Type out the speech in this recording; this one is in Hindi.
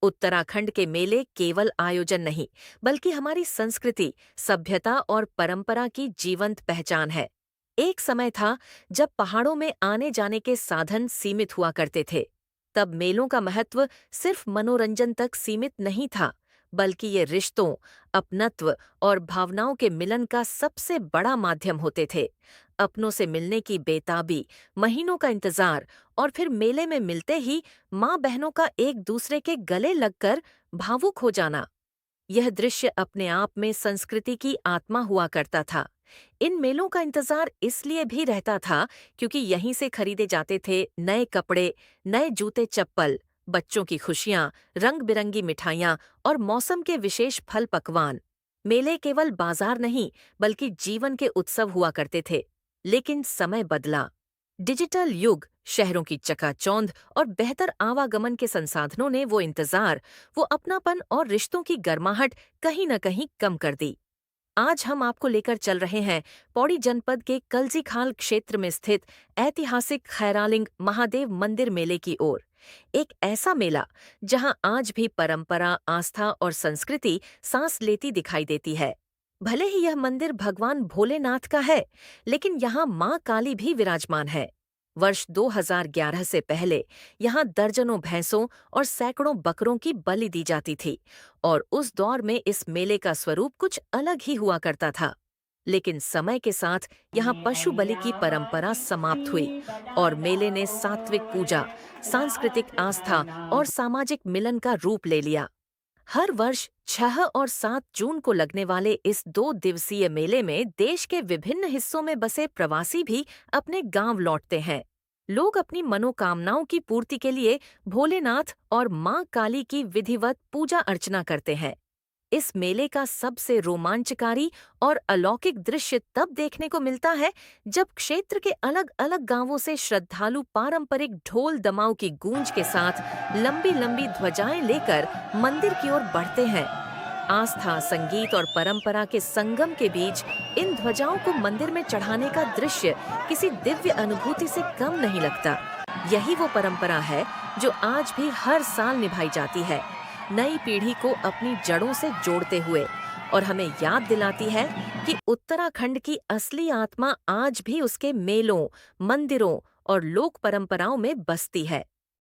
उत्तराखंड के मेले केवल आयोजन नहीं, बल्कि हमारी संस्कृति, सभ्यता और परंपरा की जीवंत पहचान है। एक समय था जब पहाड़ों में आने जाने के साधन सीमित हुआ करते थे। तब मेलों का महत्व सिर्फ मनोरंजन तक सीमित नहीं था, बल्कि ये रिश्तों, अपनत्व और भावनाओं के मिलन का सबसे बड़ा माध्यम होते थे। अपनों से मिलने की बेताबी, महीनों का इंतजार और फिर मेले में मिलते ही माँ बहनों का एक दूसरे के गले लगकर भावुक हो जाना, यह दृश्य अपने आप में संस्कृति की आत्मा हुआ करता था। इन मेलों का इंतजार इसलिए भी रहता था क्योंकि यहीं से खरीदे जाते थे नए कपड़े, नए जूते चप्पल, बच्चों की खुशियां, रंग बिरंगी मिठाइयां और मौसम के विशेष फल पकवान। मेले केवल बाजार नहीं, बल्कि जीवन के उत्सव हुआ करते थे। लेकिन समय बदला। डिजिटल युग, शहरों की चकाचौंध और बेहतर आवागमन के संसाधनों ने वो इंतजार, वो अपनापन और रिश्तों की गर्माहट कहीं न कहीं कम कर दी। आज हम आपको लेकर चल रहे हैं पौड़ी जनपद के कल्जीखाल क्षेत्र में स्थित ऐतिहासिक खैरालिंग महादेव मंदिर मेले की ओर। एक ऐसा मेला जहां आज भी परंपरा, आस्था और संस्कृति सांस लेती दिखाई देती है। भले ही यह मंदिर भगवान भोलेनाथ का है, लेकिन यहाँ माँ काली भी विराजमान है। वर्ष 2011 से पहले यहाँ दर्जनों भैंसों और सैकड़ों बकरों की बलि दी जाती थी और उस दौर में इस मेले का स्वरूप कुछ अलग ही हुआ करता था। लेकिन समय के साथ यहाँ पशु बलि की परंपरा समाप्त हुई और मेले ने सात्विक पूजा, सांस्कृतिक आस्था और सामाजिक मिलन का रूप ले लिया। हर वर्ष 6 और 7 जून को लगने वाले इस 2 दिवसीय मेले में देश के विभिन्न हिस्सों में बसे प्रवासी भी अपने गांव लौटते हैं। लोग अपनी मनोकामनाओं की पूर्ति के लिए भोलेनाथ और मां काली की विधिवत पूजा अर्चना करते हैं। इस मेले का सबसे रोमांचकारी और अलौकिक दृश्य तब देखने को मिलता है जब क्षेत्र के अलग अलग गांवों से श्रद्धालु पारंपरिक ढोल दमाऊ की गूंज के साथ लंबी लंबी ध्वजाएं लेकर मंदिर की ओर बढ़ते हैं। आस्था, संगीत और परंपरा के संगम के बीच इन ध्वजाओं को मंदिर में चढ़ाने का दृश्य किसी दिव्य अनुभूति से कम नहीं लगता। यही वो परंपरा है जो आज भी हर साल निभाई जाती है, नई पीढ़ी को अपनी जड़ों से जोड़ते हुए, और हमें याद दिलाती है कि उत्तराखंड की असली आत्मा आज भी उसके मेलों, मंदिरों और लोक परंपराओं में बसती है।